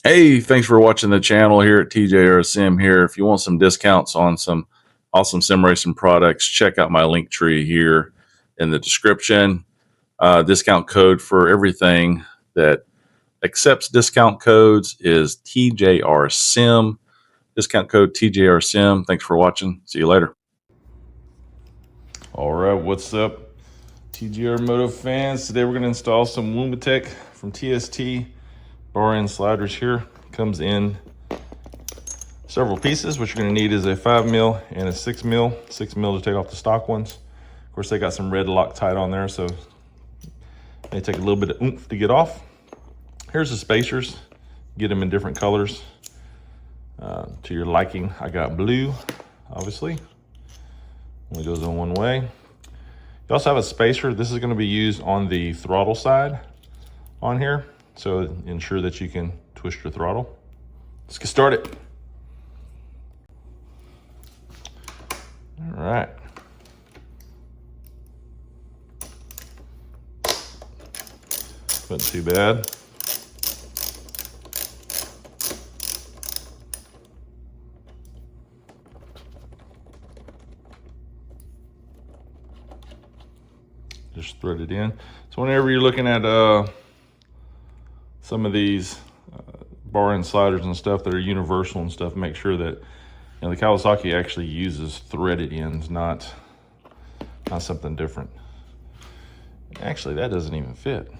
Hey, thanks for watching the channel here at TJR Sim here. If you want some discounts on some awesome sim racing products, check out my link tree here in the description. Discount code for everything that accepts discount codes is TJR Sim. Discount code TJR Sim. Thanks for watching. See you later. All right, what's up, TJR Moto fans? Today we're going to install some Womet-Tech from TST. Bar end sliders here. Comes in several pieces. What you're going to need is a 5mm and a 6mm. 6mm to take off the stock ones. Of course, they got some red Loctite on there, so it may take a little bit of oomph to get off. Here's the spacers. Get them in different colors to your liking. I got blue, obviously. Only goes in one way. You also have a spacer. This is going to be used on the throttle side on here, so ensure that you can twist your throttle. Let's get started. All right. Wasn't too bad. Just thread it in. So whenever you're looking at some of these bar end sliders and stuff that are universal and stuff, make sure that the Kawasaki actually uses threaded ends, not something different. Actually, that doesn't even fit.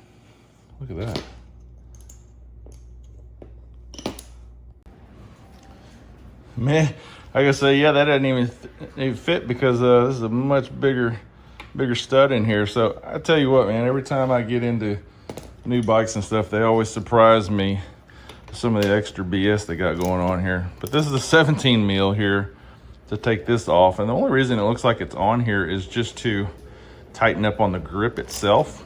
Look at that. Man, I gotta say, yeah, that doesn't even fit because this is a much bigger stud in here. So I tell you what, man, every time I get into new bikes and stuff, they always surprise me with some of the extra BS they got going on here. But this is a 17 mil here to take this off, and the only reason it looks like it's on here is just to tighten up on the grip itself,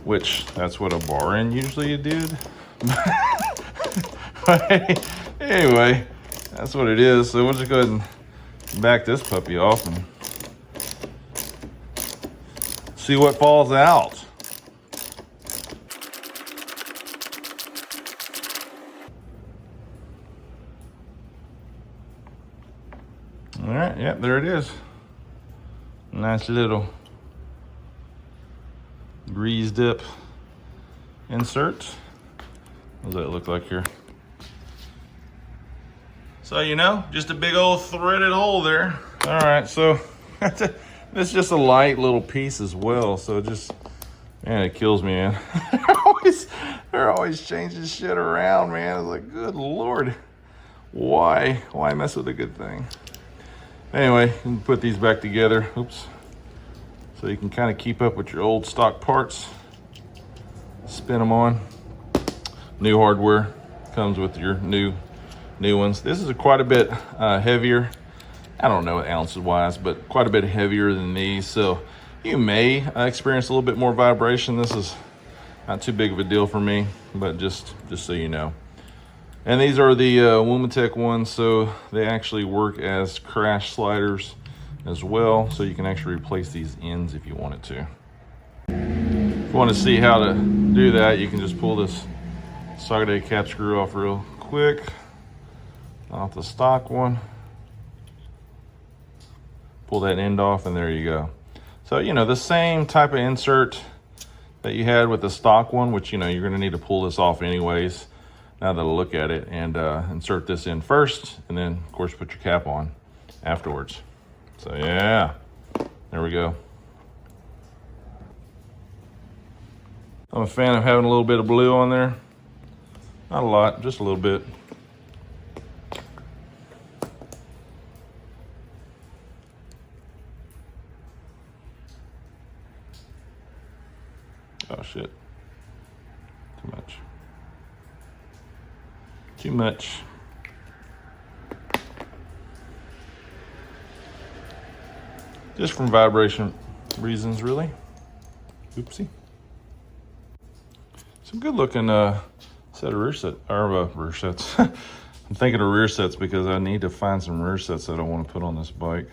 which that's what a bar end usually did. But anyway, that's what it is. So we'll just go ahead and back this puppy off and see what falls out. All right, yeah, there it is. Nice little greased up insert. What does that look like here? So, just a big old threaded hole there. All right, so it's just a light little piece as well. So just, man, it kills me, man. they're always changing shit around, man. It's like, good Lord. Why mess with a good thing? Anyway, you can put these back together. Oops. So you can kind of keep up with your old stock parts. Spin them on. New hardware comes with your new ones. This is quite a bit heavier. I don't know ounces wise, but quite a bit heavier than these. So you may experience a little bit more vibration. This is not too big of a deal for me, but just so you know. And these are the Womet-Tech ones, so they actually work as crash sliders as well. So you can actually replace these ends if you wanted to. If you want to see how to do that, you can just pull this socket A cap screw off real quick, off the stock one. Pull that end off, and there you go. So, the same type of insert that you had with the stock one, which, you're going to need to pull this off anyways, now that I look at it, and insert this in first, and then, of course, put your cap on afterwards. So, yeah, there we go. I'm a fan of having a little bit of blue on there. Not a lot, just a little bit. Oh shit, too much. Too much. Just from vibration reasons, really. Oopsie. Some good looking set of rear sets. I'm thinking of rear sets because I need to find some rear sets that I want to put on this bike.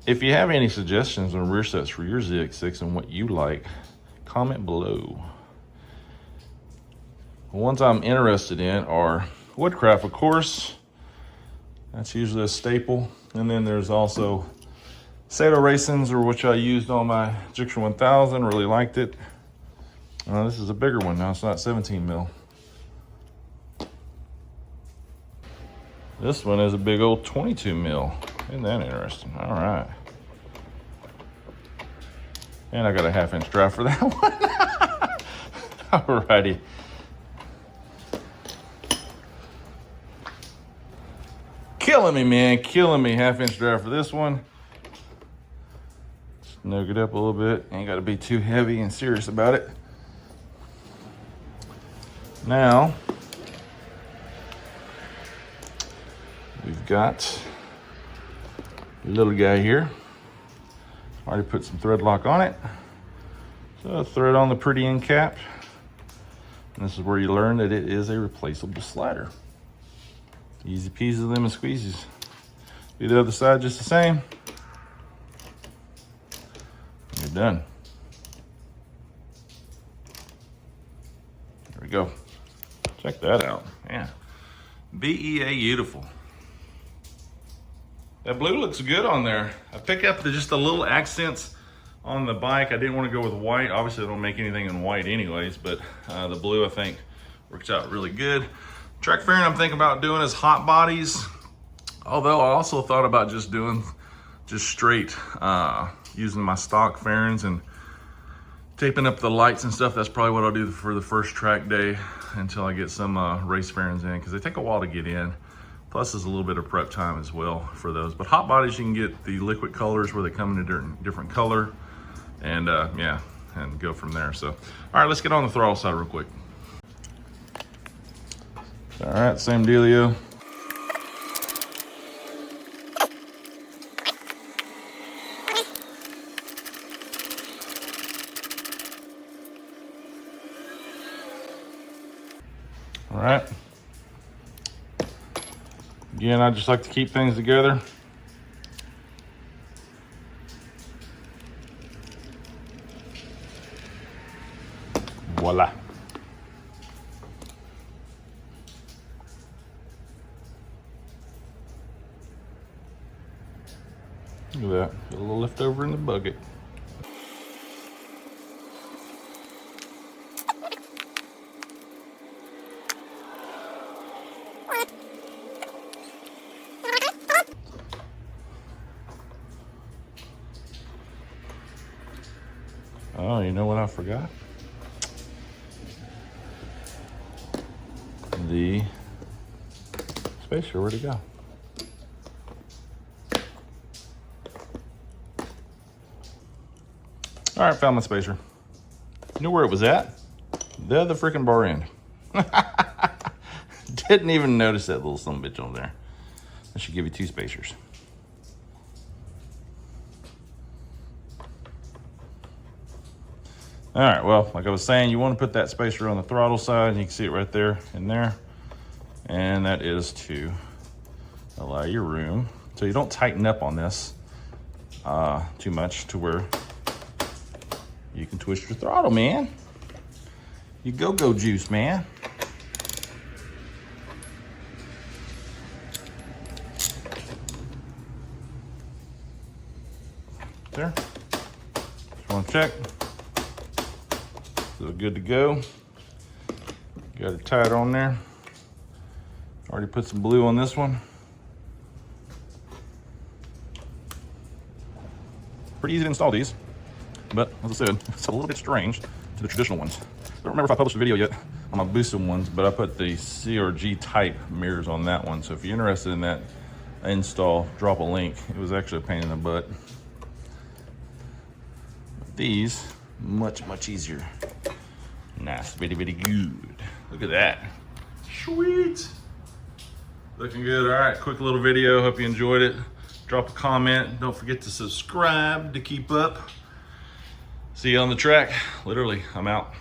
If you have any suggestions on rear sets for your ZX6 and what you like, comment below. The ones I'm interested in are Woodcraft, of course. That's usually a staple. And then there's also Sato Racings, or which I used on my Gixxer 1000, really liked it. This is a bigger one now, it's not 17 mil. This one is a big old 22 mil. Isn't that interesting? All right. And I got a 1/2 inch drive for that one. Alrighty. Killing me, man, killing me. 1/2 inch drive for this one. Just nug it up a little bit. Ain't gotta be too heavy and serious about it. Now, we've got a little guy here. Already put some thread lock on it. So thread on the pretty end cap. And this is where you learn that it is a replaceable slider. Easy peasy, lemon squeezies. Do the other side just the same. You're done. There we go. Check that out, man. BEA beautiful. That blue looks good on there. I pick up just the little accents on the bike. I didn't want to go with white. Obviously I don't make anything in white anyways, but the blue I think works out really good. Track fairing I'm thinking about doing is hot bodies. Although I also thought about just doing straight, using my stock fairings and taping up the lights and stuff. That's probably what I'll do for the first track day until I get some race fairings in, because they take a while to get in. Plus there's a little bit of prep time as well for those. But hot bodies, you can get the liquid colors where they come in a different color, and yeah, and go from there. So, all right, let's get on the throttle side real quick. All right, same dealio. All right. Again, I just like to keep things together. Voila. Look at that, got a little left over in the bucket. Oh, you know what I forgot? The spacer, where'd it go? All right, found my spacer. You know where it was at? The other freaking bar end. Didn't even notice that little son of a bitch on there. I should give you 2 spacers. All right, well, like I was saying, you want to put that spacer on the throttle side. You can see it right there in there. And that is to allow your room. So you don't tighten up on this too much to where you can twist your throttle, man. You go-go juice, man. There. Just want to check. So good to go. Got it tied on there. Already put some blue on this one. Pretty easy to install these, but as I said, it's a little bit strange to the traditional ones. I don't remember if I published a video yet on my boosted ones, but I put the CRG type mirrors on that one. So if you're interested in that install, drop a link. It was actually a pain in the butt. But these, much easier. Nice, very good. Look at that. Sweet. Looking good. All right, quick little video. Hope you enjoyed it. Drop a comment. Don't forget to subscribe to keep up. See you on the track. Literally, I'm out.